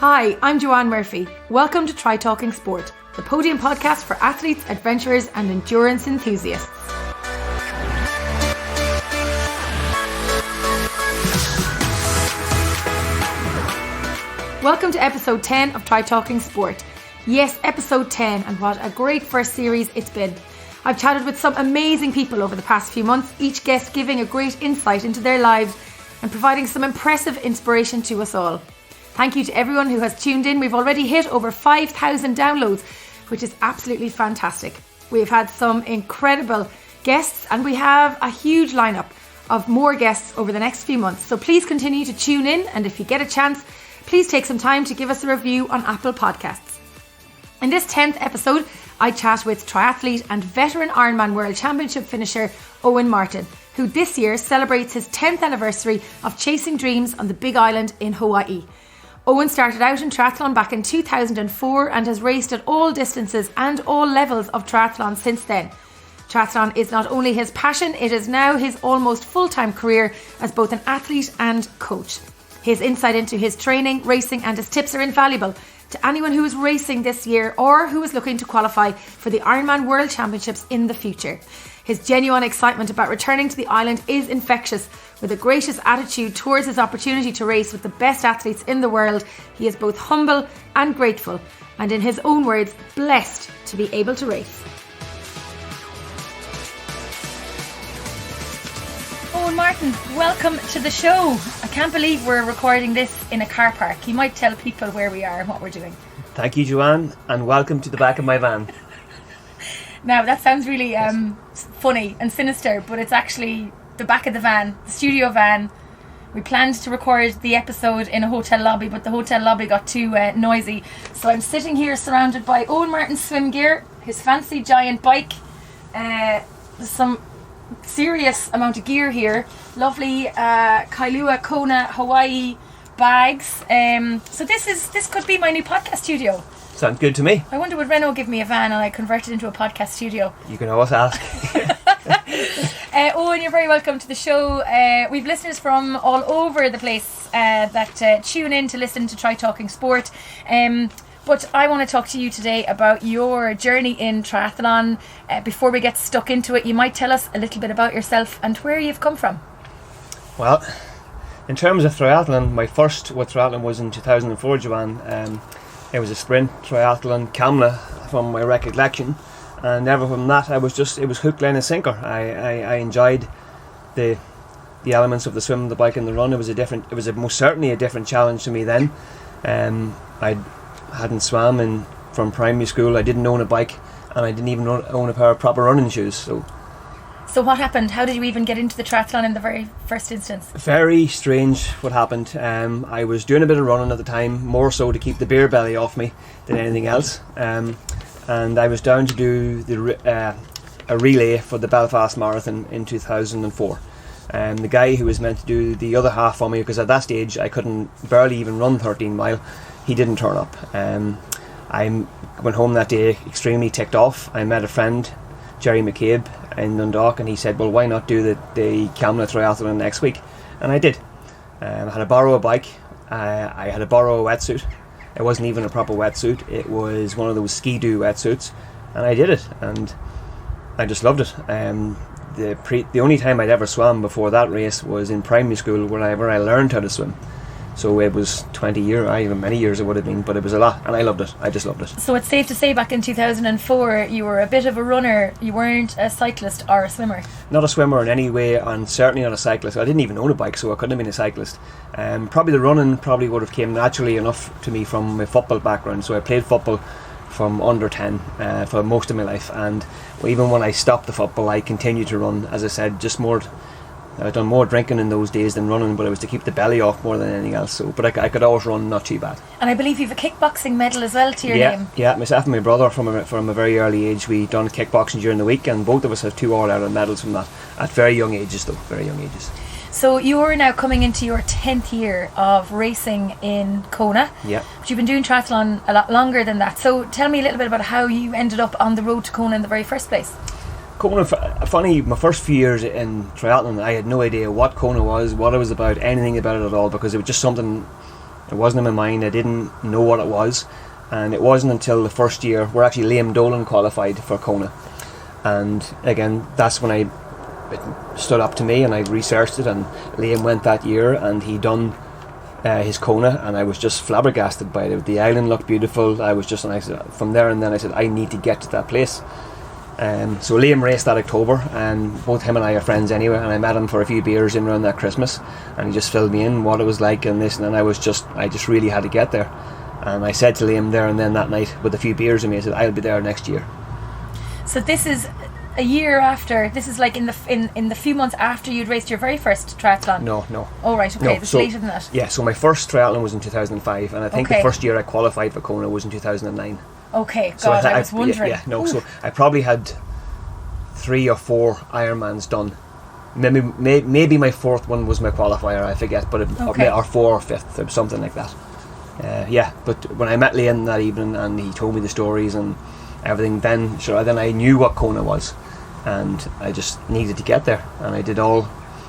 Hi, I'm Joanne Murphy. Welcome to Try Talking Sport, the podium podcast for athletes, adventurers and endurance enthusiasts. Welcome to episode 10 of Try Talking Sport. Yes, episode 10, and what a great first series it's been. I've chatted with some amazing people over the past few months, each guest giving a great insight into their lives and providing some impressive inspiration to us all. Thank you to everyone who has tuned in. We've already hit over 5,000 downloads, which is absolutely fantastic. We've had some incredible guests and we have a huge lineup of more guests over the next few months. So please continue to tune in, and if you get a chance, please take some time to give us a review on Apple Podcasts. In this 10th episode, I chat with triathlete and veteran Ironman World Championship finisher Owen Martin, who this year celebrates his 10th anniversary of chasing dreams on the Big Island in Hawaii. Owen started out in triathlon back in 2004 and has raced at all distances and all levels of triathlon since then. Triathlon is not only his passion, it is now his almost full-time career as both an athlete and coach. His insight into his training, racing and his tips are invaluable to anyone who is racing this year or who is looking to qualify for the Ironman World Championships in the future. His genuine excitement about returning to the island is infectious. With a gracious attitude towards his opportunity to race with the best athletes in the world, he is both humble and grateful, and in his own words, blessed to be able to race. Owen Martin, welcome to the show. I can't believe we're recording this in a car park. You might tell people where we are and what we're doing. Thank you, Joanne, and welcome to the back of my van. Now, that sounds really funny and sinister, but it's actually the back of the van, the studio van. We planned to record the episode in a hotel lobby, but the hotel lobby got too noisy. So I'm sitting here surrounded by Owen Martin's swim gear, his fancy giant bike, there's some serious amount of gear here, lovely Kailua, Kona, Hawaii bags. So this could be my new podcast studio. Sounds good to me. I wonder would Renault give me a van and I convert it into a podcast studio. You can always ask. Owen, you're very welcome to the show. We've listeners from all over the place that tune in to listen to Try Talking Sport. But I want to talk to you today about your journey in triathlon. Before we get stuck into it, you might tell us a little bit about yourself and where you've come from. Well, in terms of triathlon, my first with triathlon was in 2004, Joanne. It was a sprint triathlon, Kamla, from my recollection. And ever from that, it was hook, line and sinker. I enjoyed the elements of the swim, the bike and the run. It was most certainly a different challenge to me then. I hadn't swam from primary school. I didn't own a bike, and I didn't even own a pair of proper running shoes. So what happened? How did you even get into the triathlon in the very first instance? Very strange what happened. I was doing a bit of running at the time, more so to keep the beer belly off me than anything else. And I was down to do a relay for the Belfast Marathon in 2004. The guy who was meant to do the other half for me, because at that stage I couldn't barely even run 13 mile, he didn't turn up. I went home that day extremely ticked off. I met a friend, Jerry McCabe, in Dundalk, and he said, well, why not do the Kamla Triathlon next week? And I did. I had to borrow a bike. I had to borrow a wetsuit. It wasn't even a proper wetsuit. It was one of those ski-doo wetsuits, and I did it, and I just loved it. The only time I'd ever swam before that race was in primary school, where I learned how to swim. So it was 20 years, even many years it would have been, but it was a lot, and I loved it. I just loved it. So it's safe to say back in 2004 you were a bit of a runner. You weren't a cyclist or a swimmer. Not a swimmer in any way, and certainly not a cyclist. I didn't even own a bike, so I couldn't have been a cyclist. Probably the running would have came naturally enough to me from my football background. So I played football from under 10 for most of my life, and even when I stopped the football I continued to run. As I said, I'd done more drinking in those days than running, but it was to keep the belly off more than anything else. But I could always run, not too bad. And I believe you have a kickboxing medal as well to your name. Yeah, myself and my brother from a very early age, we done kickboxing during the week, and both of us have 2 All-Ireland medals from that at very young ages though, very young ages. So you're now coming into your 10th year of racing in Kona. Yeah. But you've been doing triathlon a lot longer than that. So tell me a little bit about how you ended up on the road to Kona in the very first place. Kona, funny, my first few years in triathlon, I had no idea what Kona was, what it was about, anything about it at all, because it was just something It wasn't in my mind. I didn't know what it was, and it wasn't until the first year where actually Liam Dolan qualified for Kona, and again that's when it stood up to me, and I researched it, and Liam went that year and he done his Kona, and I was just flabbergasted by it. The island looked beautiful. I was just, and I said, from there and then I said, I need to get to that place. So Liam raced that October, and both him and I are friends anyway, and I met him for a few beers in around that Christmas, and he just filled me in what it was like and this, and then I just really had to get there. And I said to Liam there and then that night with a few beers in me, I said, I'll be there next year. So this is a year after, this is like in the few months after you'd raced your very first triathlon? No. Oh right, okay, no, this so, later than that. Yeah, so my first triathlon was in 2005, and I think Okay. the first year I qualified for Kona was in 2009. Okay, God, So I was wondering. So I probably had 3 or 4 Ironmans done. Maybe my 4th one was my qualifier, I forget, but Okay. or 4th or 5th or something like that. But when I met Liam that evening and he told me the stories and everything, then I knew what Kona was, and I just needed to get there, and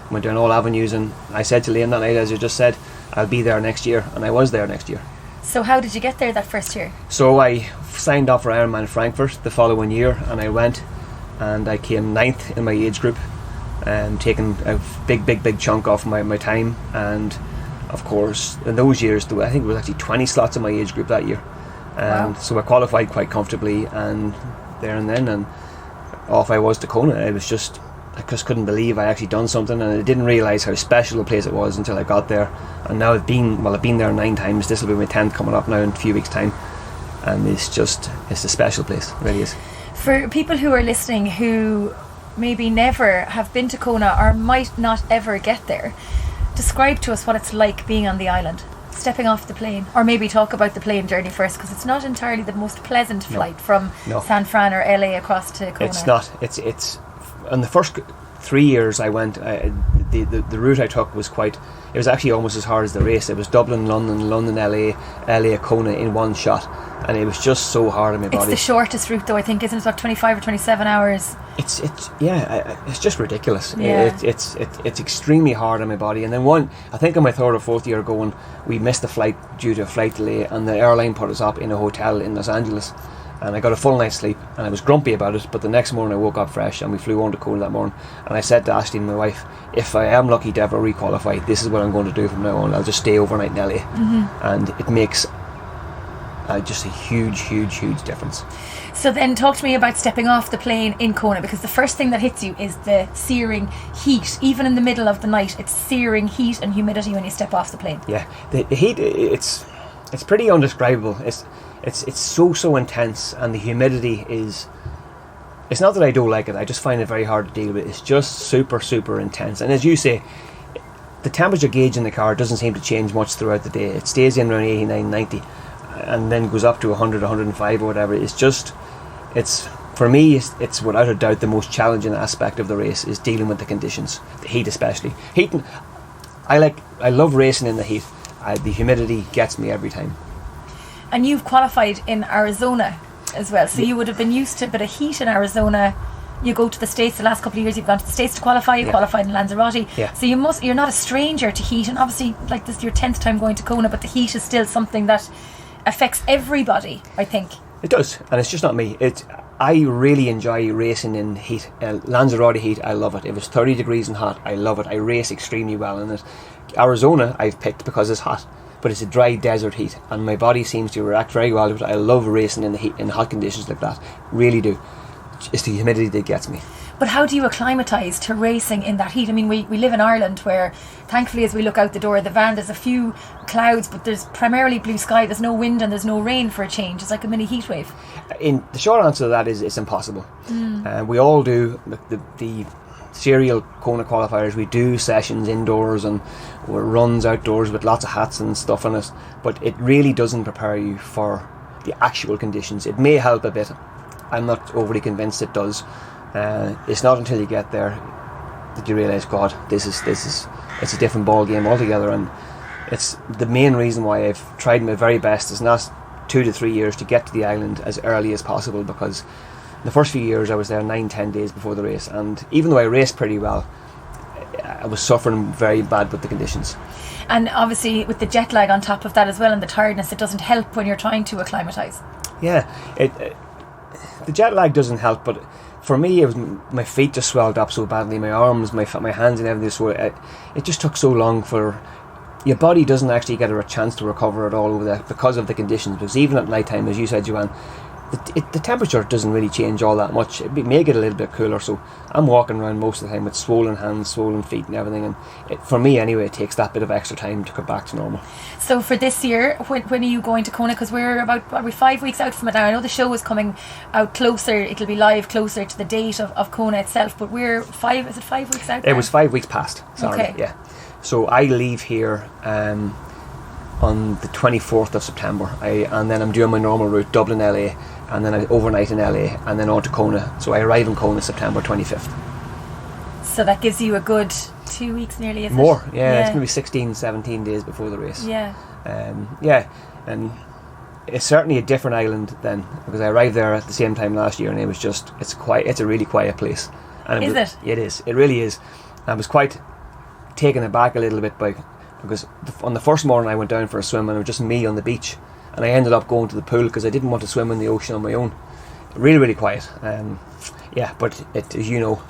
went down all avenues, and I said to Liam that night, as you just said, I'll be there next year, and I was there next year. So how did you get there that first year? So I signed up for Ironman Frankfurt the following year, and I went, and I came 9th in my age group, taking a big chunk off my time. And of course in those years I think there was actually 20 slots in my age group that year, and Wow. so I qualified quite comfortably, and there and then, and off I was to Kona. I just couldn't believe I actually done something, and I didn't realise how special a place it was until I got there. And now I've been there 9 times. This will be my 10th coming up now in a few weeks' time, and it's a special place. It really is. For people who are listening who maybe never have been to Kona or might not ever get there, describe to us what it's like being on the island, stepping off the plane, or maybe talk about the plane journey first, because it's not entirely the most pleasant flight from San Fran or LA across to Kona. It's not. It's on the first 3 years I went, the route I took was it was actually almost as hard as the race. It was Dublin, London, LA, Kona in one shot, and it was just so hard on my body. It's the shortest route though, I think, isn't it? About 25 or 27 hours. It's just ridiculous. Yeah. It's extremely hard on my body. And then I think on my 3rd or 4th year going, we missed the flight due to a flight delay, and the airline put us up in a hotel in Los Angeles, and I got a full night's sleep, and I was grumpy about it, but the next morning I woke up fresh, and we flew on to Kona that morning, and I said to Ashley, my wife, if I am lucky to ever requalify, this is what I'm going to do from now on. I'll just stay overnight in LA. And it makes just a huge difference. So then talk to me about stepping off the plane in Kona, because the first thing that hits you is the searing heat. Even in the middle of the night, it's searing heat and humidity when you step off the plane. Yeah, the heat, it's pretty undescribable. It's so intense, and the humidity is, it's not that I don't like it, I just find it very hard to deal with. It's just super intense, and as you say, the temperature gauge in the car doesn't seem to change much throughout the day. It stays in around 89, 90, and then goes up to 100, 105 or whatever. For me, it's without a doubt the most challenging aspect of the race is dealing with the conditions, the heat especially. I love racing in the heat. The humidity gets me every time. And you've qualified in Arizona as well, so you would have been used to a bit of heat in Arizona. You go to the States, the last couple of years you've gone to the States to qualify, you qualified in Lanzarote, so you're not a stranger to heat, and obviously like this is your 10th time going to Kona, but the heat is still something that affects everybody, I think. It does, and it's just not me. I really enjoy racing in heat. Lanzarote heat, I love it. If it's 30 degrees and hot, I love it. I race extremely well in it. Arizona I've picked because it's hot, but it's a dry desert heat, and my body seems to react very well to it. I love racing in the heat, in hot conditions like that, really do. It's the humidity that gets me. But how do you acclimatise to racing in that heat? I mean, we live in Ireland, where thankfully as we look out the door of the van there's a few clouds, but there's primarily blue sky, there's no wind and there's no rain for a change. It's like a mini heat wave. The short answer to that is it's impossible. We all do the serial Kona qualifiers, we do sessions indoors and runs outdoors with lots of hats and stuff on it, but it really doesn't prepare you for the actual conditions. It may help a bit. I'm not overly convinced it does. It's not until you get there that you realise, God, it's a different ball game altogether. And it's the main reason why I've tried my very best is not 2 to 3 years to get to the island as early as possible, because the first few years I was there 9-10 days before the race, and even though I raced pretty well, I was suffering very bad with the conditions. And obviously with the jet lag on top of that as well, and the tiredness, it doesn't help when you're trying to acclimatise. Yeah, the jet lag doesn't help, but for me, it was my feet just swelled up so badly, my arms, my hands and everything. So it just took so long for... Your body doesn't actually get a chance to recover at all over that because of the conditions. Because even at night time, as you said, Joanne, the temperature doesn't really change all that much. It may get a little bit cooler, so I'm walking around most of the time with swollen hands, swollen feet and everything, and for me anyway, it takes that bit of extra time to come back to normal. So for this year, when are you going to Kona? Because we're 5 weeks out from it now. I know the show is coming out closer, it'll be live closer to the date of Kona itself, but we're 5 weeks out now? It was 5 weeks past, sorry. Okay. Yeah. So I leave here on the 24th of September, and then I'm doing my normal route, Dublin, LA, and then I overnight in LA, and then on to Kona. So I arrive in Kona September 25th. So that gives you a good 2 weeks nearly, isn't it? More, yeah. It's going to be 16, 17 days before the race. Yeah. And it's certainly a different island then, because I arrived there at the same time last year, and it's a really quiet place. And is it? It is. It really is. I was quite taken aback a little bit because on the first morning I went down for a swim and it was just me on the beach, and I ended up going to the pool because I didn't want to swim in the ocean on my own. Really, really quiet. But as you know,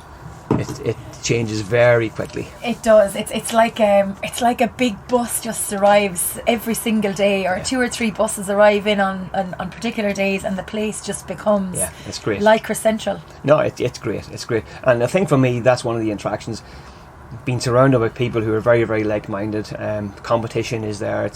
it changes very quickly. It does. It's like a big bus just arrives every single day, or 2 or 3 buses arrive in on particular days, and the place just becomes it's great. Lycra Central. No, it's great. It's great, and I think for me that's one of the attractions. Being surrounded by people who are very, very like-minded. Competition is there.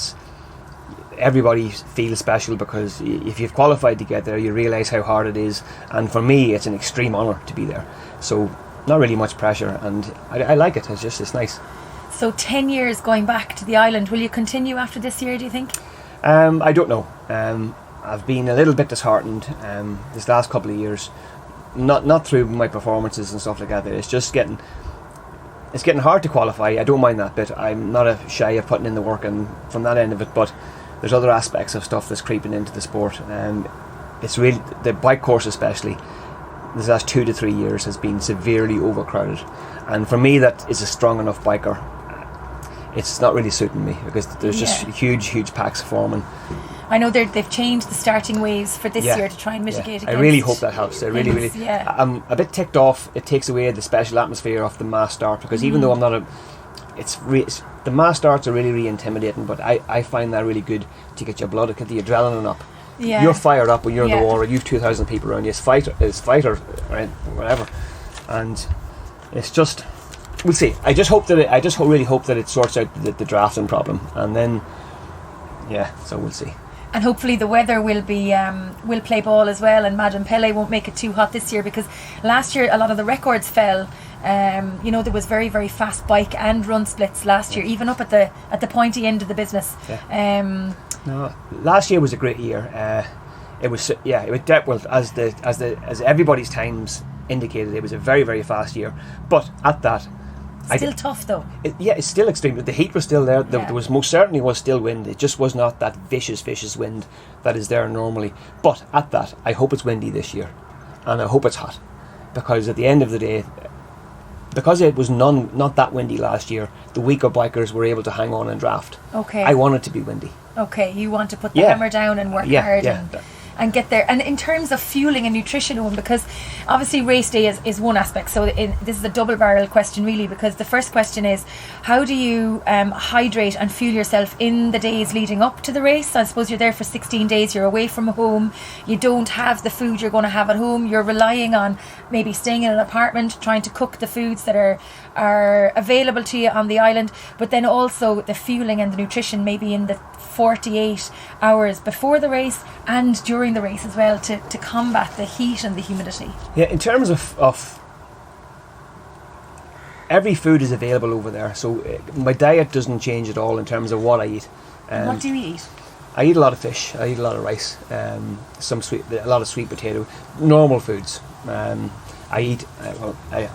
Everybody feels special because if you've qualified to get there, you realise how hard it is. And for me, it's an extreme honour to be there. So not really much pressure, and I like it. It's nice. So 10 years going back to the island. Will you continue after this year, do you think? I don't know. I've been a little bit disheartened this last couple of years. Not through my performances and stuff like that. It's just getting hard to qualify. I don't mind that bit. I'm not shy of putting in the work and from that end of it, but there's other aspects of stuff that's creeping into the sport. It's really, the bike course especially, this last 2 to 3 years has been severely overcrowded. And for me, that is a strong enough biker. It's not really suiting me because there's just huge packs forming. I know they've changed the starting waves for this year to try and mitigate against. I really hope that helps. I'm a bit ticked off. It takes away the special atmosphere of the mass start, because even though I'm not the mass starts are really intimidating, but I find that really good to get your blood, to get the adrenaline up. Yeah. You're fired up when you're in the water. You've 2,000 people around you. It's fighter, right, whatever, and it's just. We'll see. I just really hope that it sorts out the drafting problem, and then so we'll see. And hopefully the weather will play ball as well, and Madame Pele won't make it too hot this year, because last year a lot of the records fell. There was very, very fast bike and run splits last year, even up at the pointy end of the business. No, last year was a great year. It was as everybody's times indicated, it was a very, very fast year. But at that, still tough though. It's still extreme. The heat was still there. There was most certainly was still wind. It just was not that vicious wind that is there normally. But at that, I hope it's windy this year, and I hope it's hot, because at the end of the day, because it was not that windy last year, the weaker bikers were able to hang on and draft. Okay. I want it to be windy. Okay, you want to put the hammer down and work hard and get there. And in terms of fueling and nutrition, Owen, because obviously race day is one aspect, so this is a double barrel question really, because the first question is, how do you hydrate and fuel yourself in the days leading up to the race? I suppose you're there for 16 days, you're away from home, you don't have the food you're going to have at home, you're relying on maybe staying in an apartment, trying to cook the foods that are available to you on the island, but then also the fueling and the nutrition maybe in the 48 hours before the race and during the race as well, to combat the heat and the humidity. Yeah, in terms of every food is available over there, so my diet doesn't change at all in terms of what I eat. What do you eat? I eat a lot of fish, I eat a lot of rice, a lot of sweet potato, normal foods. I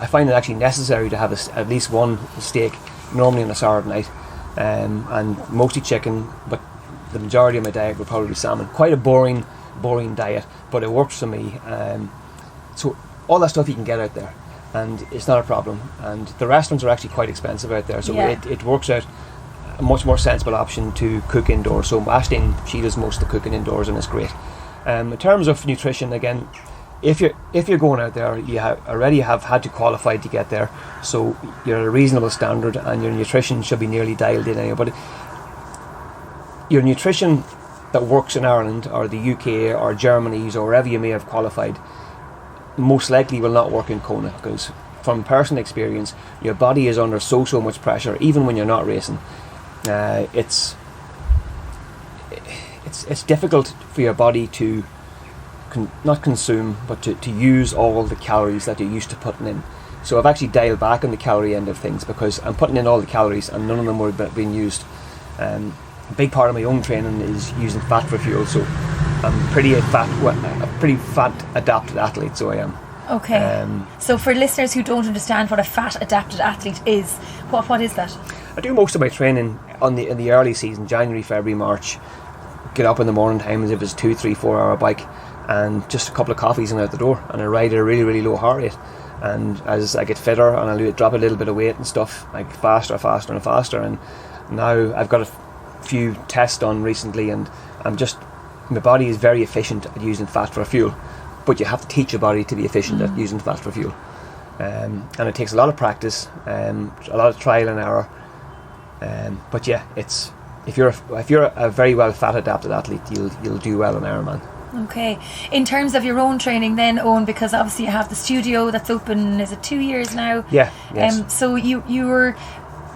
find it actually necessary to have at least one steak, normally on a Saturday night, and mostly chicken, but the majority of my diet would probably be salmon. Quite a boring diet, but it works for me. So all that stuff you can get out there. and it's not a problem. And the restaurants are actually quite expensive out there, so it works out a much more sensible option to cook indoors. So Ashton, she does most of the cooking indoors, and it's great. In terms of nutrition, again, if you're going out there, you already have had to qualify to get there, so you're at a reasonable standard, and your nutrition should be nearly dialed in anyway. But your nutrition that works in Ireland or the UK or Germany's or wherever you may have qualified most likely will not work in Kona, because from personal experience, your body is under so much pressure even when you're not racing. It's difficult for your body to not consume, but to use all the calories that you're used to putting in. So I've actually dialed back on the calorie end of things, because I'm putting in all the calories and none of them were being used. A big part of my own training is using fat for fuel, so I'm a pretty fat adapted athlete, so I am. Okay. So for listeners who don't understand what a fat adapted athlete is, what is that? I do most of my training in the early season, January, February, March. Get up in the morning time as if it's 2, 3, 4 hour bike, and just a couple of coffees and out the door, and I ride at a really, really low heart rate. And as I get fitter and I drop a little bit of weight and stuff, like faster and faster. And now I've got a few tests done recently, and my body is very efficient at using fat for fuel, but you have to teach your body to be efficient at using fat for fuel, and it takes a lot of practice, a lot of trial and error, but yeah, it's if you're a very well fat adapted athlete, you'll do well in Ironman. Okay. In terms of your own training then, Owen, because obviously you have the studio that's open, is it 2 years now? Yeah, yes. So you were,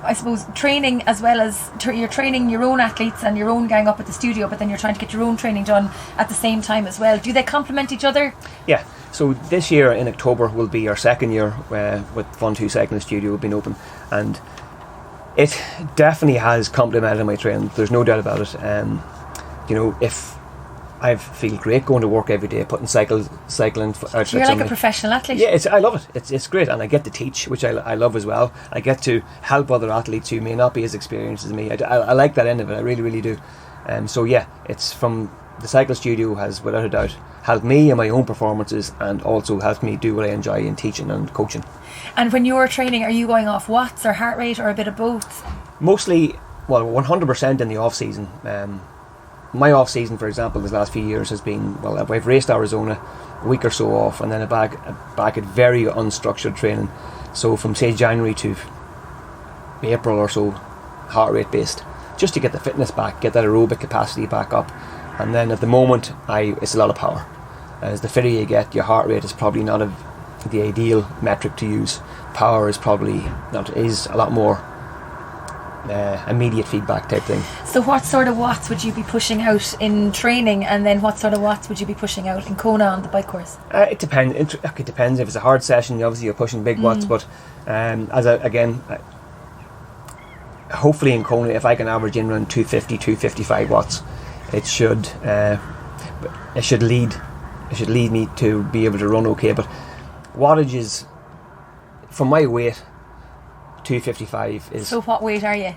I suppose, training as well as you're training your own athletes and your own gang up at the studio, but then you're trying to get your own training done at the same time as well. Do they complement each other? Yeah. So this year in October will be our second year with Fun 2 Cycling Studio being open, and it definitely has complemented my training. There's no doubt about it. If I feel great going to work every day, putting cycling out. You're like a professional athlete. Yeah, I love it. It's great, and I get to teach, which I love as well. I get to help other athletes who may not be as experienced as me. I like that end of it. I really, really do. So yeah, it's from the cycle studio has without a doubt helped me in my own performances, and also helped me do what I enjoy in teaching and coaching. And when you're training, are you going off watts or heart rate or a bit of both? Mostly, 100% in the off season. My off season, for example, this last few years has been, I've raced Arizona, a week or so off, and then back at very unstructured training. So from say January to April or so, heart rate based, just to get the fitness back, get that aerobic capacity back up. And then at the moment, it's a lot of power. As the fitter you get, your heart rate is probably not the ideal metric to use. Power is is a lot more immediate feedback type thing. So what sort of watts would you be pushing out in training, and then what sort of watts would you be pushing out in Kona on the bike course? It depends. It depends. If it's a hard session, obviously you're pushing big watts, but hopefully in Kona, if I can average in around 250, 255 watts, it should lead me to be able to run okay. But wattage is, from my weight, 255 is. So what weight are you?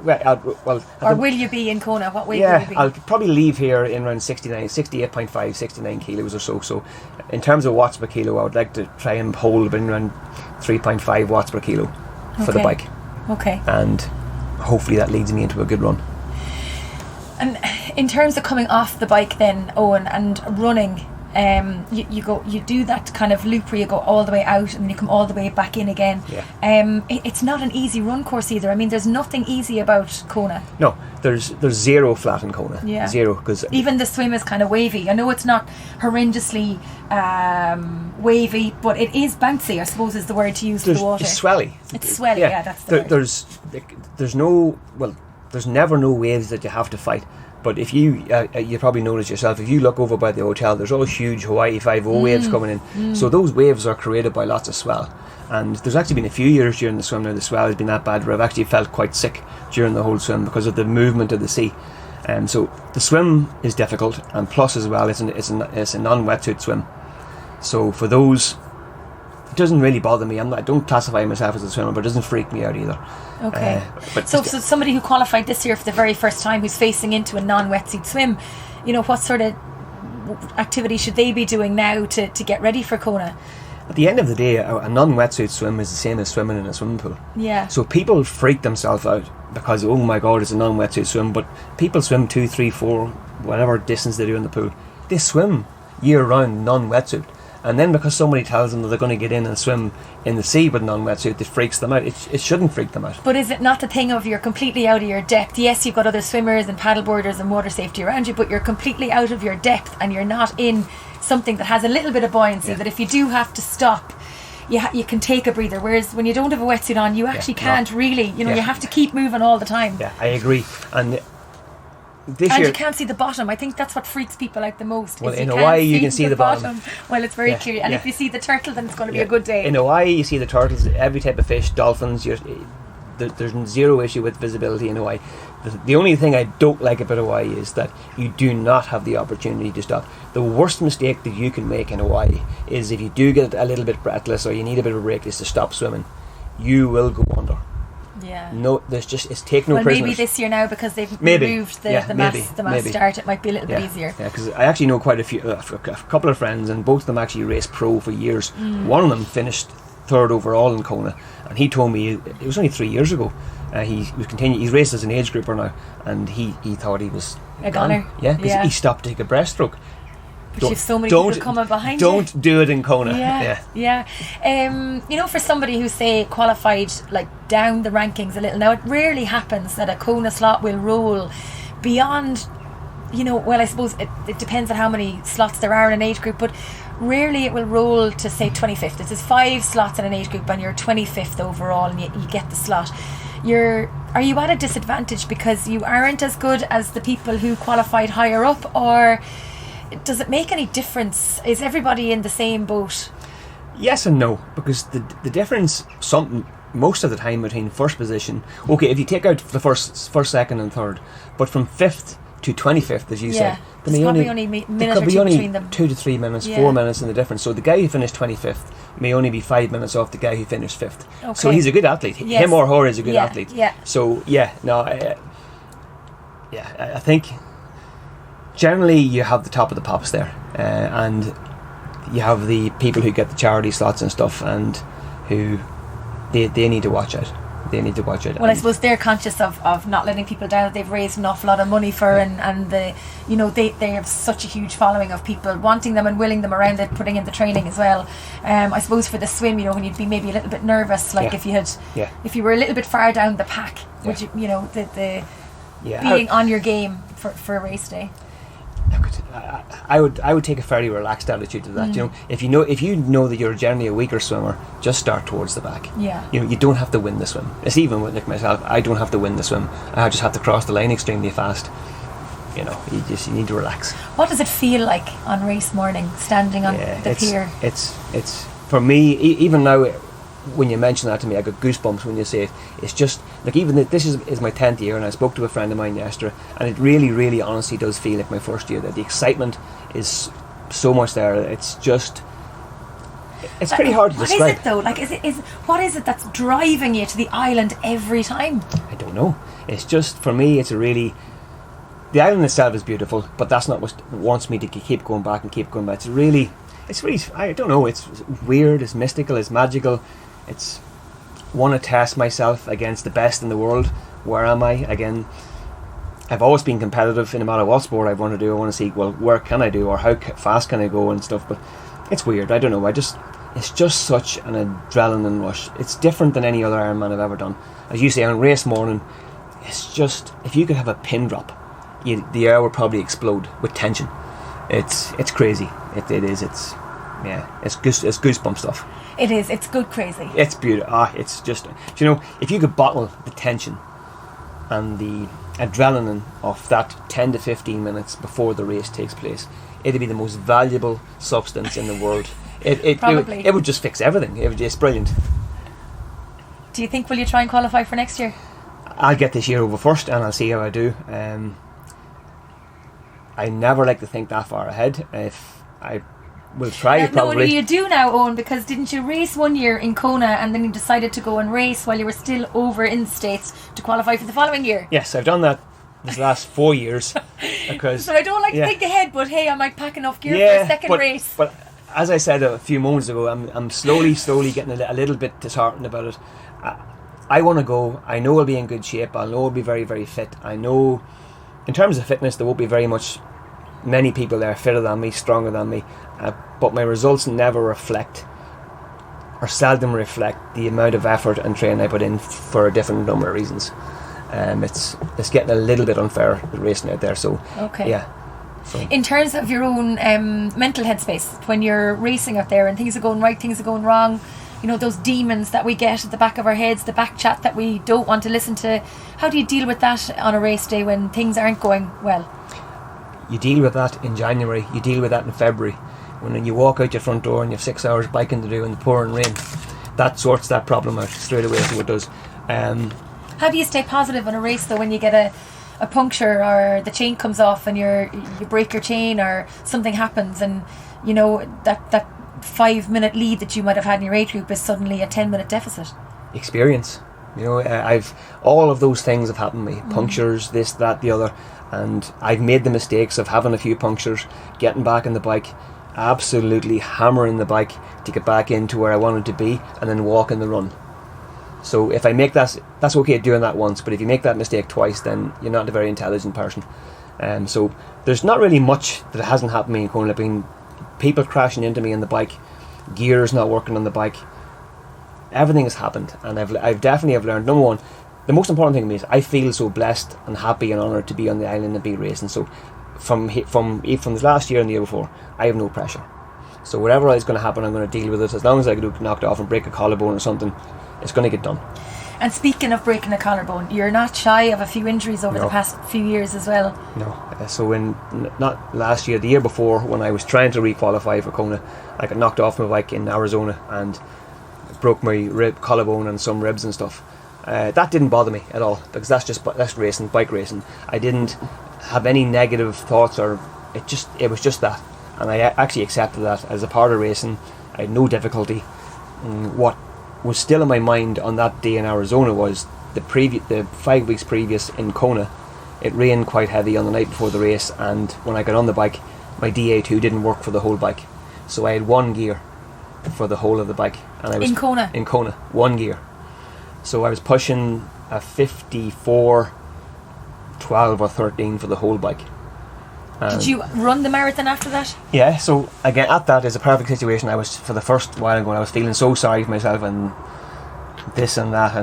Will you be in Kona? What weight will you be? I'll probably leave here in around 68.5, 69 kilos or so. So in terms of watts per kilo, I would like to try and hold around 3.5 watts per kilo for the bike. Okay. And hopefully that leads me into a good run. And in terms of coming off the bike then, Owen, and running, you do that kind of loop where you go all the way out and then you come all the way back in again. Yeah. It's not an easy run course either. I mean, there's nothing easy about Kona. No, there's zero flat in Kona. Yeah. Zero, because even the swim is kind of wavy. I know it's not horrendously wavy, but it is bouncy, I suppose is the word to use for the water. It's swelly. It's swelly, yeah, that's the word. There's never no waves that you have to fight. But if you probably notice yourself, if you look over by the hotel, there's all huge Hawaii 5-0 waves coming in. So those waves are created by lots of swell. And there's actually been a few years during the swim now the swell has been that bad where I've actually felt quite sick during the whole swim because of the movement of the sea. So the swim is difficult, and plus as well, it's a non-wetsuit swim. So for those, it doesn't really bother me. I don't classify myself as a swimmer, but it doesn't freak me out either. Okay. So somebody who qualified this year for the very first time, who's facing into a non-wetsuit swim, what sort of activity should they be doing now to get ready for Kona? at the end of the day, a non-wetsuit swim is the same as swimming in a swimming pool. Yeah. So people freak themselves out because, oh my God, it's a non-wetsuit swim. But people swim 2, 3, 4, whatever distance they do in the pool. They swim year-round non-wetsuit. And then because somebody tells them that they're going to get in and swim in the sea with non-wetsuit, it freaks them out. It shouldn't freak them out. But is it not the thing of you're completely out of your depth? Yes, you've got other swimmers and paddleboarders and water safety around you, but you're completely out of your depth and you're not in something that has a little bit of buoyancy, that if you do have to stop, you can take a breather. Whereas when you don't have a wetsuit on, you actually can't really. You have to keep moving all the time. Yeah, I agree. And you can't see the bottom. I think that's what freaks people out the most. Well, in Hawaii you can see the bottom. Well, it's very clear. And if you see the turtle, then it's going to be a good day. In Hawaii you see the turtles, every type of fish, dolphins. There's zero issue with visibility in Hawaii. The only thing I don't like about Hawaii is that you do not have the opportunity to stop. The worst mistake that you can make in Hawaii is if you do get a little bit breathless or you need a bit of a break, is to stop swimming. You will go under. Yeah. No, it's take no prisoners. Maybe this year now, because they've removed the mass start, it might be a little bit easier. Yeah, because I actually know quite a couple of friends, and both of them actually raced pro for years. One of them finished 3rd overall in Kona, and he told me it was only 3 years ago. He's raced as an age grouper now, and he thought he was a goner. Yeah, because he stopped to take a breaststroke. But you've so many people coming behind you. Don't do it in Kona. Yeah. For somebody who, say, qualified like down the rankings a little, now it rarely happens that a Kona slot will roll beyond, well, I suppose it depends on how many slots there are in an age group, but rarely it will roll to, say, 25th. There's 5 slots in an age group and you're 25th overall and you get the slot. Are you at a disadvantage because you aren't as good as the people who qualified higher up, or does it make any difference? Is everybody in the same boat? Yes and no, because the difference most of the time between first position, okay, if you take out the first, second and third, but from 5th to 25th, as you said, there's probably only a minute or two between them. 2 to 3 minutes, 4 minutes in the difference. So the guy who finished 25th may only be 5 minutes off the guy who finished 5th. Okay. So he's a good athlete. Him or her is a good athlete. Yeah. So I think generally you have the top of the pops there, and you have the people who get the charity slots and stuff, and who they need to watch out. They need to watch it. Well, I suppose they're conscious of not letting people down that they've raised an awful lot of money for, and they have such a huge following of people wanting them and willing them around it, putting in the training as well. I suppose for the swim, when you'd be maybe a little bit nervous, like if you were a little bit far down the pack, would you, being on your game for a race day. I would take a fairly relaxed attitude to that. If you know that you're generally a weaker swimmer, just start towards the back. You don't have to win the swim. It's even with myself. I don't have to win the swim. I just have to cross the line extremely fast. You need to relax. What does it feel like on race morning, standing on the pier? It's for me, even now, when you mention that to me, I got goosebumps when you say it. It's just like, even this is my 10th year, and I spoke to a friend of mine yesterday, and it really, really honestly does feel like my first year. That the excitement is so much there. It's pretty hard to describe. What is it though? Like, what is it that's driving you to the island every time? I don't know. It's just, for me, the island itself is beautiful, but that's not what wants me to keep going back and keep going back. It's really, I don't know. It's weird. It's mystical. It's magical. It's want to test myself against the best in the world. Where am I? Again, I've always been competitive in no matter what sport I want to do. I want to see, well, where can I do, or how fast can I go and stuff. But it's weird. I don't know. It's just such an adrenaline rush. It's different than any other Ironman I've ever done. As you say, on race morning, it's just, if you could have a pin drop, the air would probably explode with tension. It's crazy. It is. It's goosebump stuff. It is. It's good crazy. It's beautiful. It's just, if you could bottle the tension and the adrenaline of that 10 to 15 minutes before the race takes place, it'd be the most valuable substance in the world. It would just fix everything. It's brilliant. Do you think, will you try and qualify for next year? I'll get this year over first, and I'll see how I do. I never like to think that far ahead. If I will try, probably. No, you do now, Owen, because didn't you race one year in Kona and then you decided to go and race while you were still over in the States to qualify for the following year? Yes, I've done that this last 4 years. Because so I don't like to think ahead, but hey, I might pack enough gear for a second race. But as I said a few moments ago, I'm slowly getting a little bit disheartened about it. I want to go. I know I'll be in good shape. I know I'll be very, very fit. I know in terms of fitness there won't be many people there fitter than me, stronger than me, but my results never reflect or seldom reflect the amount of effort and training I put in for a different number of reasons. It's getting a little bit unfair racing out there. So okay. Yeah. So. In terms of your own mental headspace, when you're racing out there and things are going right, things are going wrong, those demons that we get at the back of our heads, the back chat that we don't want to listen to, how do you deal with that on a race day when things aren't going well? You deal with that in January, you deal with that in February. When you walk out your front door and you have 6 hours biking to do in the pouring rain, that sorts that problem out straight away, so it does. How do you stay positive on a race though when you get a puncture or the chain comes off and you break your chain or something happens and that 5-minute lead that you might have had in your age group is suddenly a 10-minute deficit? Experience. I've all of those things have happened to me. Punctures, this, that, the other, and I've made the mistakes of having a few punctures, getting back on the bike, absolutely hammering the bike to get back into where I wanted to be, and then walking the run. So if I make that's okay doing that once, but if you make that mistake twice, then you're not a very intelligent person. So there's not really much that hasn't happened to me in Kona. Been people crashing into me on the bike, gears not working on the bike. Everything has happened, and I've definitely learned. Number one, the most important thing to me is I feel so blessed and happy and honoured to be on the island and be racing. So from this last year and the year before, I have no pressure. So whatever is going to happen, I'm going to deal with it. As long as I can get knocked off and break a collarbone or something, it's going to get done. And speaking of breaking a collarbone, you're not shy of a few injuries over the past few years as well. No. So not last year, the year before, when I was trying to re-qualify for Kona, I got knocked off my bike in Arizona and broke my collarbone and some ribs and stuff. That didn't bother me at all, because that's racing, bike racing. I didn't have any negative thoughts, or it was just that, and I actually accepted that as a part of racing. I had no difficulty. What was still in my mind on that day in Arizona was the 5 weeks previous in Kona. It rained quite heavy on the night before the race, and when I got on the bike, my DA2 didn't work for the whole bike, so I had one gear for the whole of the bike, and I was in Kona, one gear. So I was pushing a 54, 12 or 13 for the whole bike. Did you run the marathon after that? Yeah, so again, at that is a perfect situation. I was, for the first while ago, I was feeling so sorry for myself and this and that,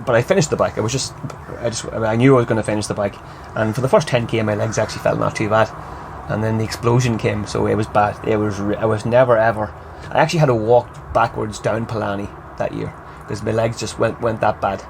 but I finished the bike. I knew I was going to finish the bike, and for the first 10k my legs actually felt not too bad, and then the explosion came, so it was bad. I was never ever. I actually had to walk backwards down Palani that year because my legs just went that bad.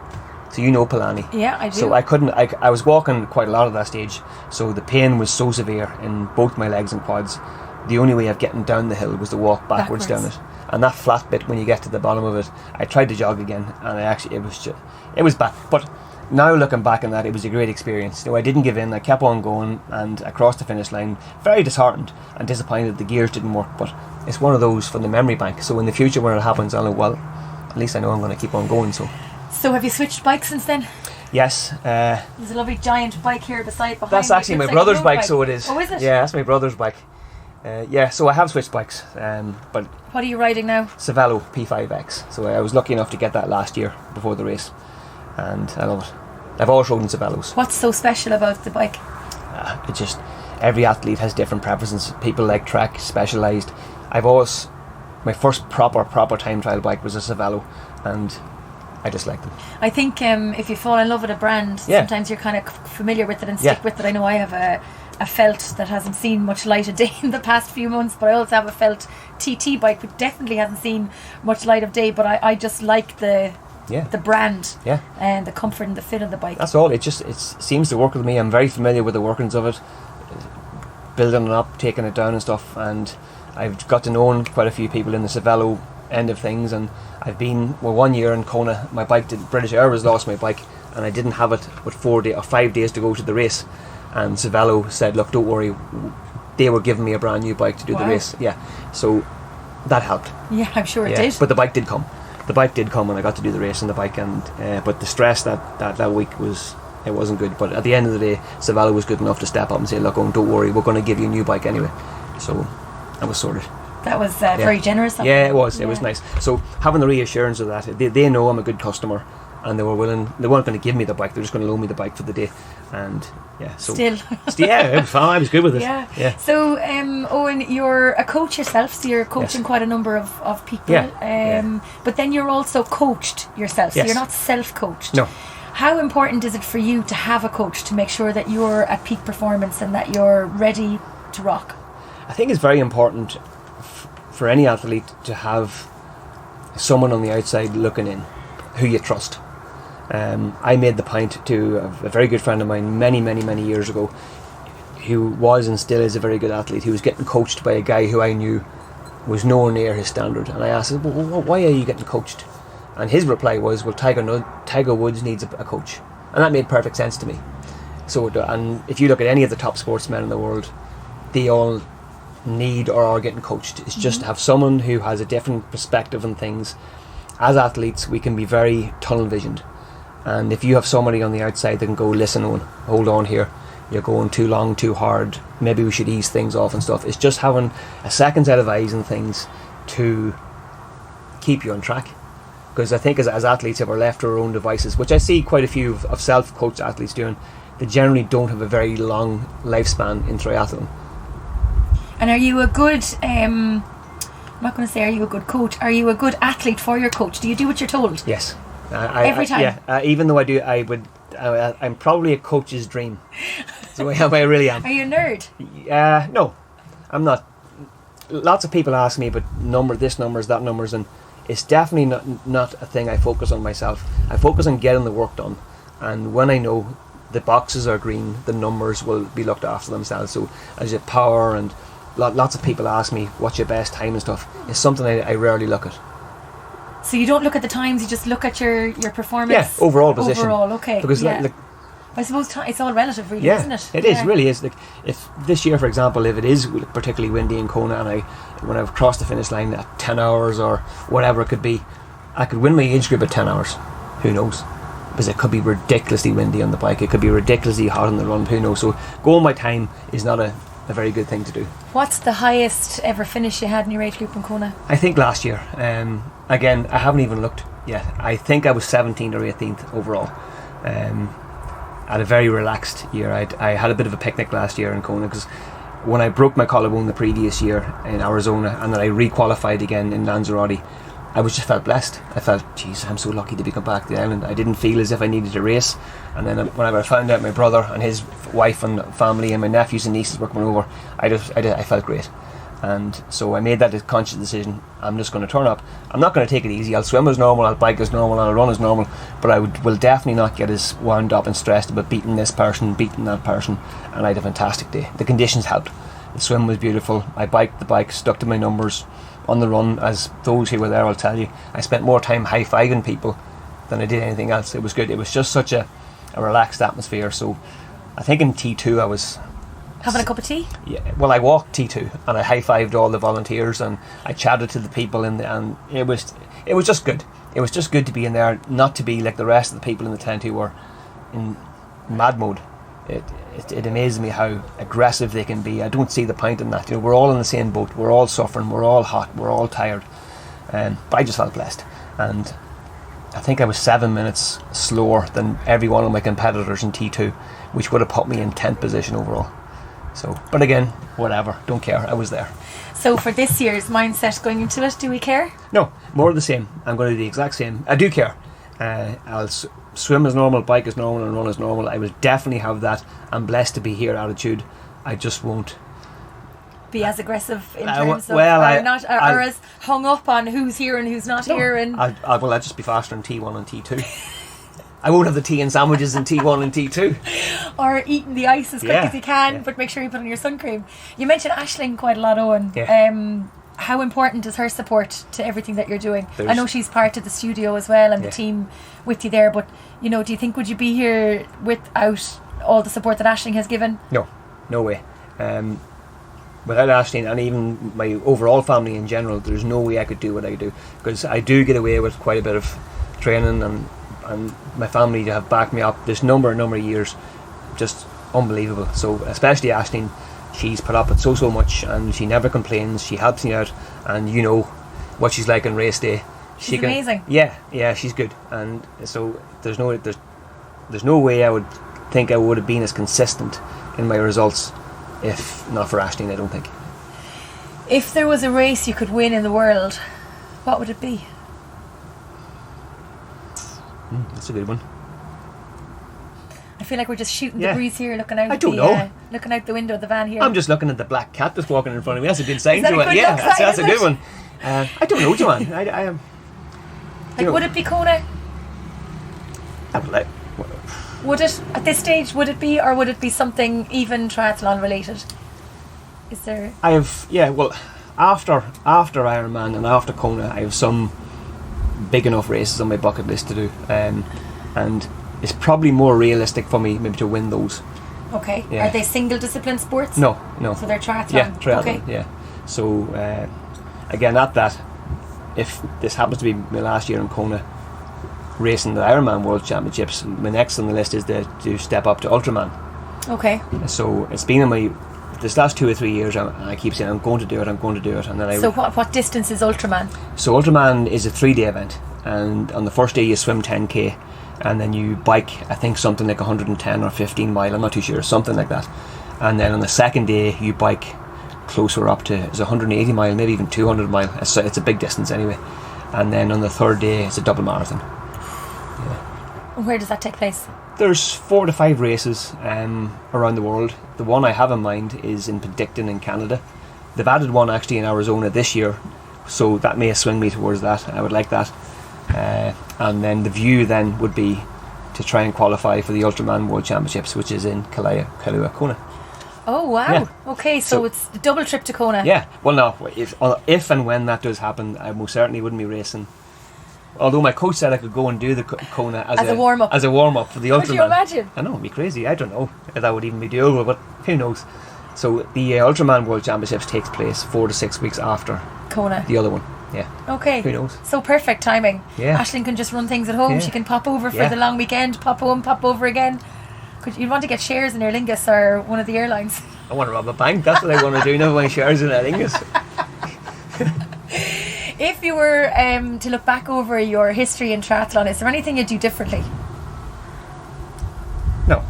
So Palani. Yeah, I do. So I was walking quite a lot at that stage, so the pain was so severe in both my legs and quads. The only way of getting down the hill was to walk backwards down it. And that flat bit, when you get to the bottom of it, I tried to jog again, and it was bad. But now looking back on that, it was a great experience. I didn't give in, I kept on going, and I crossed the finish line, very disheartened and disappointed the gears didn't work, but it's one of those from the memory bank. So in the future when it happens, I'll know, well, at least I know I'm going to keep on going. So have you switched bikes since then? Yes. There's a lovely giant bike here behind. That's actually my brother's bike, so it is. Oh, is it? Yeah, that's my brother's bike. So I have switched bikes. But what are you riding now? Cervelo P5X. So I was lucky enough to get that last year before the race, and I love it. I've always ridden Cervelos. What's so special about the bike? It just, every athlete has different preferences. People like track, specialised. My first proper time trial bike was a Cervelo, and I just like them. I think if you fall in love with a brand, sometimes you're kind of familiar with it and stick with it. I know I have a felt that hasn't seen much light of day in the past few months, but I also have a felt TT bike which definitely hasn't seen much light of day, but I just like the brand and the comfort and the fit of the bike. That's all. It seems to work with me. I'm very familiar with the workings of it, building it up, taking it down and stuff, and I've got to know quite a few people in the Cervelo end of things, and I've been 1 year in Kona. My bike British Airways lost my bike, and I didn't have it with 5 days to go to the race, and Cervelo said, look, don't worry, they were giving me a brand new bike to do the race. So that helped. I'm sure it did. But the bike did come and I got to do the race on the bike, and but the stress that week it wasn't good, but at the end of the day Cervelo was good enough to step up and say, look, don't worry, we're going to give you a new bike anyway. So I was sorted. That was very generous. Yeah, it was. It was nice. So having the reassurance of that, they know I'm a good customer, and they weren't going to give me the bike. They're just going to loan me the bike for the day, and so still, it was fine. I was good with it. Yeah. So, Owen, you're a coach yourself, so you're coaching quite a number of people. But then you're also coached yourself, so you're not self-coached. No. How important is it for you to have a coach to make sure that you're at peak performance and that you're ready to rock? I think it's very important for any athlete to have someone on the outside looking in who you trust. I made the point to a very good friend of mine many years ago, who was and still is a very good athlete, who was getting coached by a guy who I knew was nowhere near his standard. And I asked him, well, why are you getting coached? And his reply was, well, Tiger Woods needs a coach. And that made perfect sense to me. So, and if you look at any of the top sportsmen in the world, they all need or are getting coached. It's just to have someone who has a different perspective on things. As athletes, we can be very tunnel visioned, and if you have somebody on the outside that can go, listen, Owen, hold on here, you're going too long, too hard, maybe we should ease things off and stuff. It's just having a second set of eyes and things to keep you on track. Because I think as athletes, if we're left to our own devices, which I see quite a few of self-coached athletes doing, they generally don't have a very long lifespan in triathlon. And are you a good, I'm not going to say are you a good coach, are you a good athlete for your coach? Do you do what you're told? Yes. Every time? Even though I do, I'm probably a coach's dream. That's the way I really am. Are you a nerd? No, I'm not. Lots of people ask me about this numbers, that numbers, and it's definitely not a thing I focus on myself. I focus on getting the work done, and when I know the boxes are green, the numbers will be looked after themselves. So as a power, and lots of people ask me what's your best time and stuff. It's something I rarely look at. So you don't look at the times, you just look at your performance? Yeah, overall position. Overall, okay. Because I suppose it's all relative, really, isn't it? It really is. Like, if this year, for example, if it is particularly windy in Kona, and when I've crossed the finish line at 10 hours or whatever it could be, I could win my age group at 10 hours. Who knows? Because it could be ridiculously windy on the bike, it could be ridiculously hot on the run, who knows? So going by time is not a very good thing to do. What's the highest ever finish you had in your age group in Kona? I think last year. Again, I haven't even looked yet. I think I was 17th or 18th overall. Had a very relaxed year. I had a bit of a picnic last year in Kona, because when I broke my collarbone the previous year in Arizona, and then I re-qualified again in Lanzarote, I just felt blessed. I felt, geez, I'm so lucky to be come back to the island. I didn't feel as if I needed a race. And then when I found out my brother and his wife and family and my nephews and nieces were coming over, I felt great. And so I made that conscious decision. I'm just going to turn up. I'm not going to take it easy. I'll swim as normal, I'll bike as normal, and I'll run as normal, but I will definitely not get as wound up and stressed about beating this person, beating that person. And I had a fantastic day. The conditions helped. The swim was beautiful. I biked the bike, stuck to my numbers. On the run, as those who were there will tell you, I spent more time high-fiving people than I did anything else. It was good. It was just such a relaxed atmosphere. So I think in T2 I was having a cup of tea? Yeah, well, I walked T2 and I high-fived all the volunteers and I chatted to the people and it was just good. It was just good to be in there, not to be like the rest of the people in the tent who were in mad mode. It amazes me how aggressive they can be. I don't see the point in that. You know, we're all in the same boat. We're all suffering. We're all hot. We're all tired. But I just felt blessed. And I think I was 7 minutes slower than every one of my competitors in T2, which would have put me in 10th position overall. So, but again, whatever. Don't care. I was there. So for this year's mindset going into it, do we care? No, more of the same. I'm going to do the exact same. I do care. I'll swim as normal, bike as normal, and run as normal. I will definitely have that. I'm blessed to be here attitude. I just won't be as aggressive in terms of or as hung up on who's here and who's not here. And I'll just be faster in T1 and T2. I won't have the tea and sandwiches in T1 and T2. Or eating the ice as quick as you can, but make sure you put on your sun cream. You mentioned Aisling quite a lot, Owen. Yeah. How important is her support to everything that you're doing? I know she's part of the studio as well and the team with you there, but you know, do you think would you be here without all the support that Aisling has given? No way. Without Aisling and even my overall family in general, there's no way I could do what I do, because I do get away with quite a bit of training and my family have backed me up this number of years, just unbelievable. So especially Aisling, she's put up with so much, and she never complains. She helps me out, and you know what she's like on race day. She's amazing. Yeah, she's good, and so there's no way I would think I would have been as consistent in my results if not for Aisling, I don't think. If there was a race you could win in the world, what would it be? That's a good one. I feel like we're just shooting the breeze here, looking out. Looking out the window of the van here. I'm just looking at the black cat that's walking in front of me. That's a good sign to it. Yeah, that's a good one. I don't know, Joanne. I am. Would it be Kona? Would it, at this stage, would it be, or would it be something even triathlon related? Is there? After Ironman and after Kona, I have some big enough races on my bucket list to do, and it's probably more realistic for me maybe to win those. Okay. Yeah. Are they single discipline sports? No. So they're triathlon? Yeah, triathlon, okay. yeah. So, again, at that, if this happens to be my last year in Kona, racing the Ironman World Championships, my next on the list is to step up to Ultraman. Okay. So it's been in this last 2 or 3 years, I keep saying I'm going to do it, and then So what distance is Ultraman? So Ultraman is a 3-day event, and on the first day you swim 10k, and then you bike, I think something like 110 or 15 mile, I'm not too sure, something like that. And then on the second day you bike closer up to, it's 180 mile, maybe even 200 mile. It's a big distance anyway. And then on the third day it's a double marathon. Where does that take place? There's 4 to 5 races around the world. The one I have in mind is in Penticton in Canada. They've added one actually in Arizona this year, so that may swing me towards that. I would like that. And then the view then would be to try and qualify for the Ultraman World Championships, which is in Kailua, Kona. Oh wow! Yeah. Okay, so it's a double trip to Kona. Yeah. Well, no. If and when that does happen, I most certainly wouldn't be racing. Although my coach said I could go and do the Kona as a warm up. As a warm up for the Ultraman. Could you imagine? I know, it'd be crazy. I don't know if that would even be doable, but who knows? So the Ultraman World Championships takes place 4 to 6 weeks after Kona. The other one. Yeah. Okay. Who knows? So perfect timing. Yeah. Aisling can just run things at home. Yeah. She can pop over for the long weekend, pop home, pop over again. You'd want to get shares in Aer Lingus or one of the airlines. I want to rob a bank. That's what I want to do now. My shares in Aer Lingus. If you were to look back over your history in triathlon, is there anything you'd do differently? No.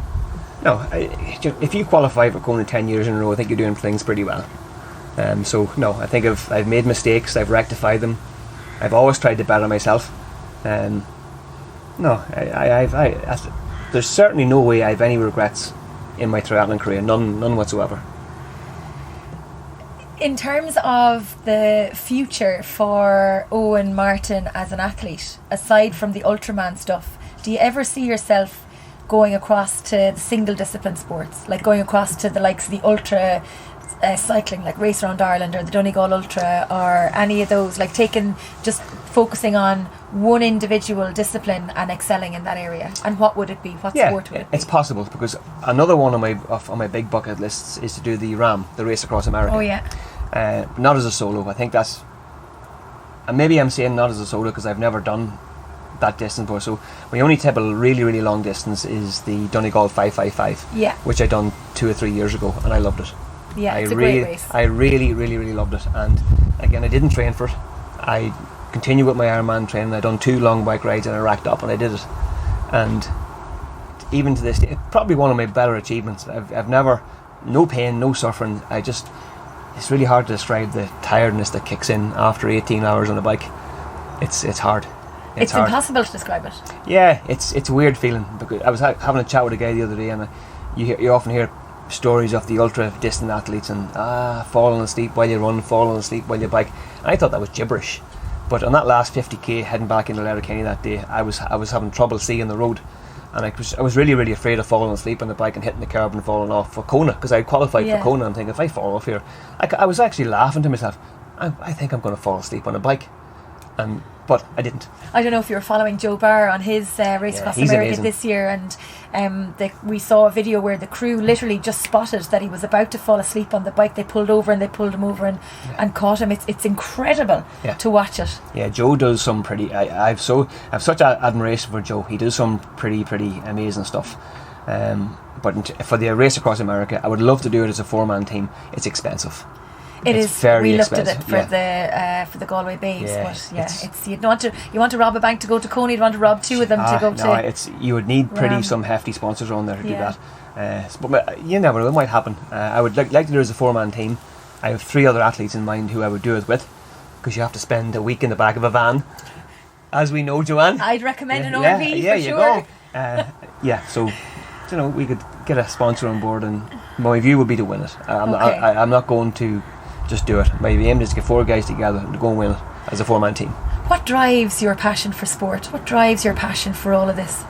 If you qualify for Kona 10 years in a row, I think you're doing things pretty well. So no, I think I've made mistakes. I've rectified them. I've always tried to better myself. No, there's certainly no way I have any regrets in my triathlon career. None whatsoever. In terms of the future for Owen Martin as an athlete, aside from the Ultraman stuff, do you ever see yourself going across to the single discipline sports, like going across to the likes of the ultra cycling, like Race Around Ireland or the Donegal Ultra, or any of those, like just focusing on one individual discipline and excelling in that area? And what would it be? What sport would it be? It's possible, because another one on my big bucket lists is to do the RAM, the Race Across America. Oh yeah. Not as a solo. I think that's, and maybe I'm saying not as a solo because I've never done that distance before. So my only typical really long distance is the Donegal 555. Yeah. Which I done 2 or 3 years ago, and I loved it. Yeah, it's a great race. I really loved it, and again, I didn't train for it. I continued with my Ironman training. I done 2 long bike rides and I racked up and I did it. And even to this day, probably one of my better achievements. I've never, no pain, no suffering. It's really hard to describe the tiredness that kicks in after 18 hours on a bike. It's hard. It's hard. Impossible to describe it. Yeah, it's a weird feeling, because I was having a chat with a guy the other day, and you often hear stories of the ultra distant athletes and falling asleep while you run, falling asleep while you bike. And I thought that was gibberish. But on that last 50k heading back into Letterkenny that day, I was having trouble seeing the road, and I was really afraid of falling asleep on the bike and hitting the curb and falling off for Kona, because I qualified for Kona, and thinking, if I fall off here, I was actually laughing to myself. I think I'm going to fall asleep on a bike, but I didn't. I don't know if you were following Joe Barr on his Race Across America amazing. This year, and we saw a video where the crew literally just spotted that he was about to fall asleep on the bike. They pulled over and they pulled him over and caught him. It's incredible to watch it. Yeah, Joe does some pretty. I've such admiration for Joe. He does some pretty amazing stuff. But for the race across America, I would love to do it as a 4-man team. It's expensive. It's very we looked expensive. at it for the Galway Babes, but it's you want to rob a bank to go to Kona. You'd want to rob 2 of them to go to. You would need some hefty sponsors on there to do that. But you never know, it might happen. I would like to do it as a 4-man team. I have 3 other athletes in mind who I would do it with, because you have to spend a week in the back of a van, as we know, Joanne. I'd recommend an RV for sure. You go. So we could get a sponsor on board, and my view would be to win it. I'm not going to just do it. My aim is to get 4 guys together and to go and win it as a 4-man team. What drives your passion for sport? What drives your passion for all of this?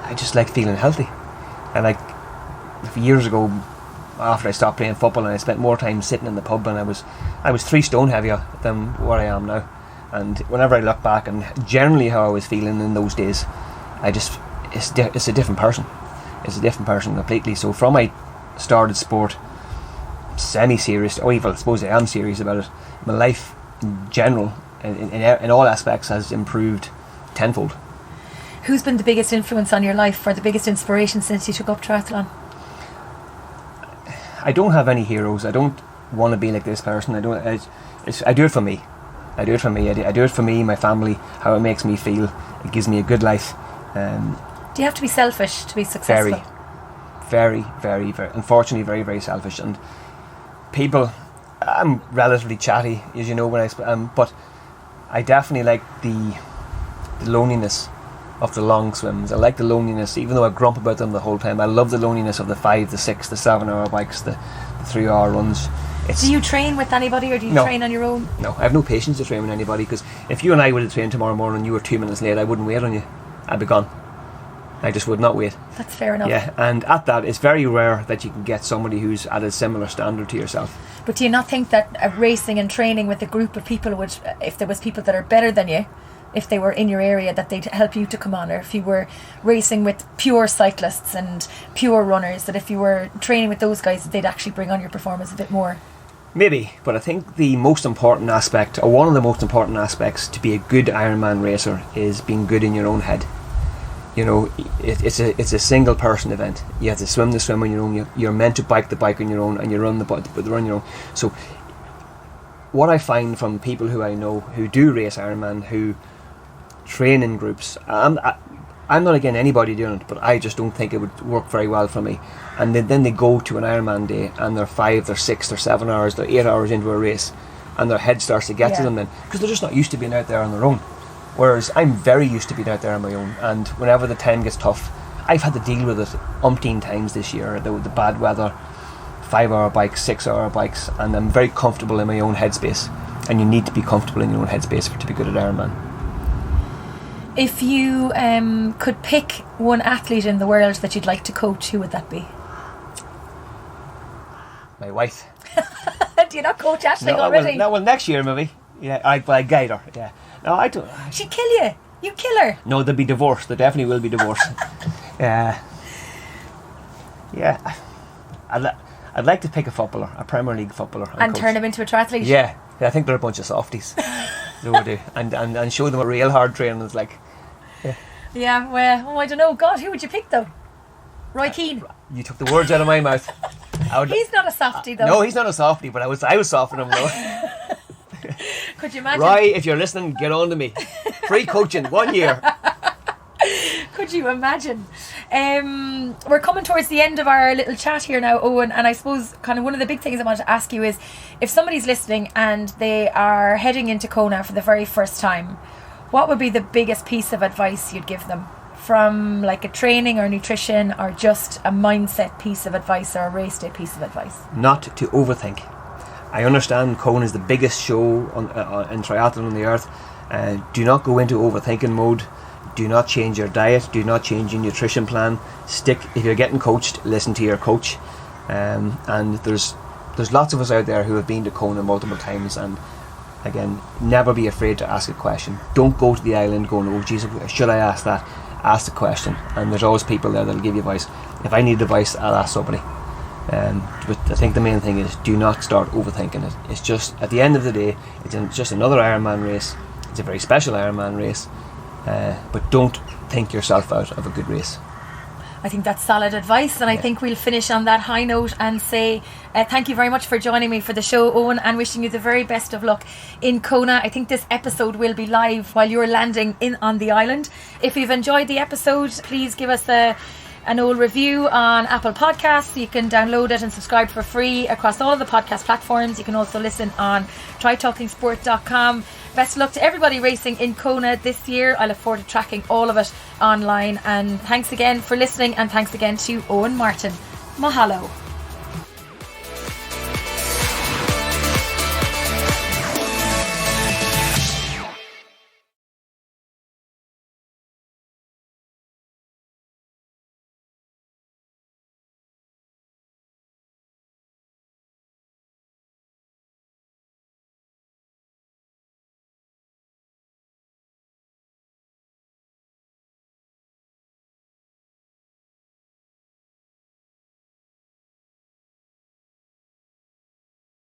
I just like feeling healthy. And like years ago, after I stopped playing football and I spent more time sitting in the pub, and I was 3 stone heavier than what I am now. And whenever I look back and generally how I was feeling in those days, it's a different person. It's a different person completely. So from I started sport semi-serious, I suppose I am serious about it, my life in general, in all aspects, has improved tenfold. Who's been the biggest influence on your life, or the biggest inspiration since you took up triathlon? I don't have any heroes. I don't want to be like this person. I do it for me. I do it for me. I do it for me, my family, how it makes me feel. It gives me a good life. Do you have to be selfish to be successful? Very, very, very, unfortunately, very, very selfish. And people, I'm relatively chatty, as you know, but I definitely like the loneliness of the long swims. I like the loneliness, even though I grump about them the whole time. I love the loneliness of the 5, the 6, the 7 hour bikes, the 3 hour runs. Do you train with anybody, or do you train on your own? No, I have no patience to train with anybody, because if you and I would have trained tomorrow morning and you were 2 minutes late, I wouldn't wait on you. I'd be gone. I just would not wait. That's fair enough. Yeah, and at that, it's very rare that you can get somebody who's at a similar standard to yourself. But do you not think that racing and training with a group of people would, if there was people that are better than you, if they were in your area, that they'd help you to come on? Or if you were racing with pure cyclists and pure runners, that if you were training with those guys, they'd actually bring on your performance a bit more? Maybe, but I think the most important aspect, or one of the most important aspects to be a good Ironman racer, is being good in your own head. It's a single person event. You have to swim the swim on your own. You're meant to bike the bike on your own, and you run the run on your own. So what I find from people who I know who do race Ironman, who train in groups, I'm not against anybody doing it, but I just don't think it would work very well for me. And then they go to an Ironman day, and they're 5, they're 6, they're 7 hours, they're 8 hours into a race, and their head starts to get to them then, because they're just not used to being out there on their own. Whereas I'm very used to being out there on my own, and whenever the time gets tough, I've had to deal with it umpteen times this year, the bad weather, 5 hour bikes, 6 hour bikes, and I'm very comfortable in my own headspace, and you need to be comfortable in your own headspace to be good at Ironman. If you could pick one athlete in the world that you'd like to coach, who would that be? My wife. Do you not coach Aisling already? Well, next year maybe. Yeah, I guide her. Yeah. No, I don't. She'd kill you. You kill her. No, there'll be divorce. There definitely will be divorce. Yeah. I'd like to pick a footballer, a Premier League footballer, and turn him into a triathlete. Yeah, I think they're a bunch of softies. They would do, and show them what real hard training is like. Yeah. Well, I don't know. God, who would you pick though? Roy Keane. You took the words out of my mouth. He's not a softie though. No, he's not a softie, but I was softening him though. Could you imagine? Roy, if you're listening, get on to me. Free coaching, 1 year. Could you imagine? We're coming towards the end of our little chat here now, Owen, and I suppose kind of one of the big things I want to ask you is, if somebody's listening and they are heading into Kona for the very first time, what would be the biggest piece of advice you'd give them? From like a training or nutrition, or just a mindset piece of advice, or a race day piece of advice? Not to overthink. I understand Kona is the biggest show in triathlon on the earth. Do not go into overthinking mode. Do not change your diet. Do not change your nutrition plan. If you're getting coached, listen to your coach. And there's lots of us out there who have been to Kona multiple times, and again, never be afraid to ask a question. Don't go to the island going, oh geez, should I ask that? Ask the question, and there's always people there that'll give you advice. If I need advice, I'll ask somebody. But I think the main thing is, do not start overthinking it. It's just, at the end of the day, it's just another Ironman race. It's a very special Ironman race, but don't think yourself out of a good race. I think that's solid advice, and I think we'll finish on that high note and say thank you very much for joining me for the show, Owen, and wishing you the very best of luck in Kona. I think this episode will be live while you're landing on the island. If you've enjoyed the episode, please give us an old review on Apple Podcasts. You can download it and subscribe for free across all of the podcast platforms. You can also listen on tritalkingsport.com. Best of luck to everybody racing in Kona this year. I look forward to tracking all of it online. And thanks again for listening, and thanks again to Owen Martin. Mahalo.